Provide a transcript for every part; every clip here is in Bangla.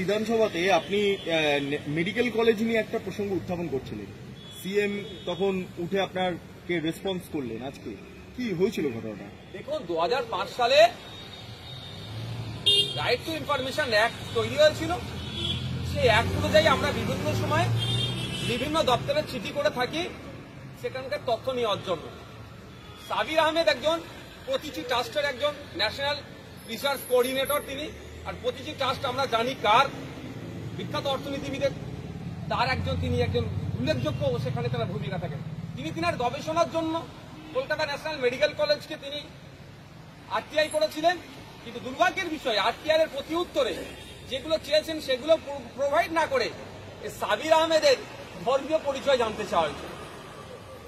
বিধানসভাতে আপনি মেডিকেল কলেজ নিয়ে একটা প্রসঙ্গ উত্থাপন করছিলেন, সিএম তখন উঠে আপনাকে রেসপন্স করলেন। আজকে কি হয়েছিল ঘটনাটা? দেখুন, 2005 সালে রাইট টু ইনফরমেশন অ্যাক্ট তৈরি হয়েছিল। সেই অ্যাক্ট অনুযায়ী আমরা বিভিন্ন সময় বিভিন্ন দপ্তরে চিঠি করে থাকি সেখানকার তথ্য নেওয়ার জন্য। সাবির আহমেদ একজন প্রতিটি ট্রাস্টের একজন ন্যাশনাল রিসার্চ কোঅর্ডিনেটর তিনি, আর প্রতিটি ট্রাস্ট আমরা জানি কার, বিখ্যাত অর্থনীতিবিদের তার একজন, তিনি একজন উল্লেখযোগ্য সেখানে তার ভূমিকা থাকেন। তিনি তিনার গবেষণার জন্য কলকাতা ন্যাশনাল মেডিকেল কলেজকে তিনি আরটিআই করেছিলেন, কিন্তু দুর্ভাগ্যের বিষয় আরটিআই এর প্রতি উত্তরে যেগুলো চেয়েছেন সেগুলো প্রোভাইড না করে সাবির আহমেদের ধর্মীয় পরিচয় জানতে চাওয়া হয়েছিল,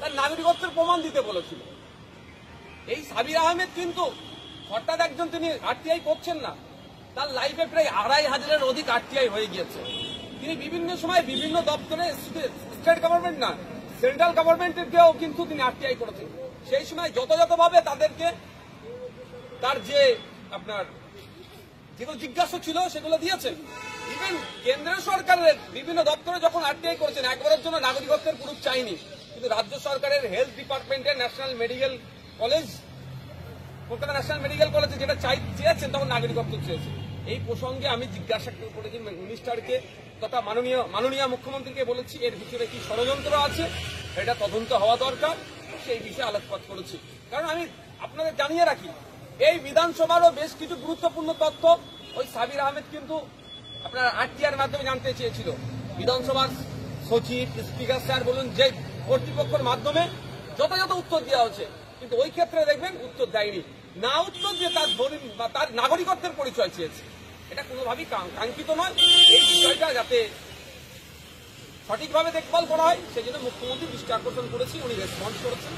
তার নাগরিকত্বের প্রমাণ দিতে বলেছিল। এই সাবির আহমেদ কিন্তু হঠাৎ একজন, তিনি আরটিআই করছেন না, তার লাইফে প্রায় 2500-এর অধিক আরটিআই হয়ে গিয়েছে। তিনি বিভিন্ন সময় বিভিন্ন দপ্তরে, স্টেট গভর্নমেন্ট না সেন্ট্রাল গভর্নমেন্টেরকেও কিন্তু তিনি আরটিআই করেছেন। সেই সময় যথাযথভাবে তাদেরকে তার যে আপনার যেগুলো জিজ্ঞাসা ছিল সেগুলো দিয়েছেন। ইভেন কেন্দ্রীয় সরকারের বিভিন্ন দপ্তরে যখন আরটিআই করেছেন, একবারের জন্য নাগরিকত্বের প্রুফ চাইনি, কিন্তু রাজ্য সরকারের হেলথ ডিপার্টমেন্টের national medical college, Kolkata national medical কলেজে যেটা চেয়েছেন তখন নাগরিকত্ব চেয়েছেন। এই প্রসঙ্গে আমি জিজ্ঞাসা করেছি মিনিস্টারকে তথা মাননীয় মুখ্যমন্ত্রীকে, বলেছি এর ভিতরে কি ষড়যন্ত্র আছে, এটা তদন্ত হওয়া দরকার, সেই বিষয়ে আলোকপাত করেছি। কারণ আমি আপনাদের জানিয়ে রাখি, এই বিধানসভারও বেশ কিছু গুরুত্বপূর্ণ তথ্য ওই সাবির আহমেদ কিন্তু আপনার আরটিআর মাধ্যমে জানতে চেয়েছিল। বিধানসভার সচিব, স্পিকার স্যার বলুন, যে কর্তৃপক্ষের মাধ্যমে যথাযথ উত্তর দেওয়া হচ্ছে, কিন্তু ওই ক্ষেত্রে দেখবেন উত্তর দেয়নি। না উত্তর দিয়ে তার নাগরিকত্বের পরিচয় চেয়েছে, এটা কোনোভাবেই কাঙ্ক্ষিত নয়। এই বিষয়টা যাতে সঠিকভাবে দেখভাল করা হয় সেই জন্য মুখ্যমন্ত্রী দৃষ্টি আকর্ষণ করেছি, উনি রেসপন্স করেছেন।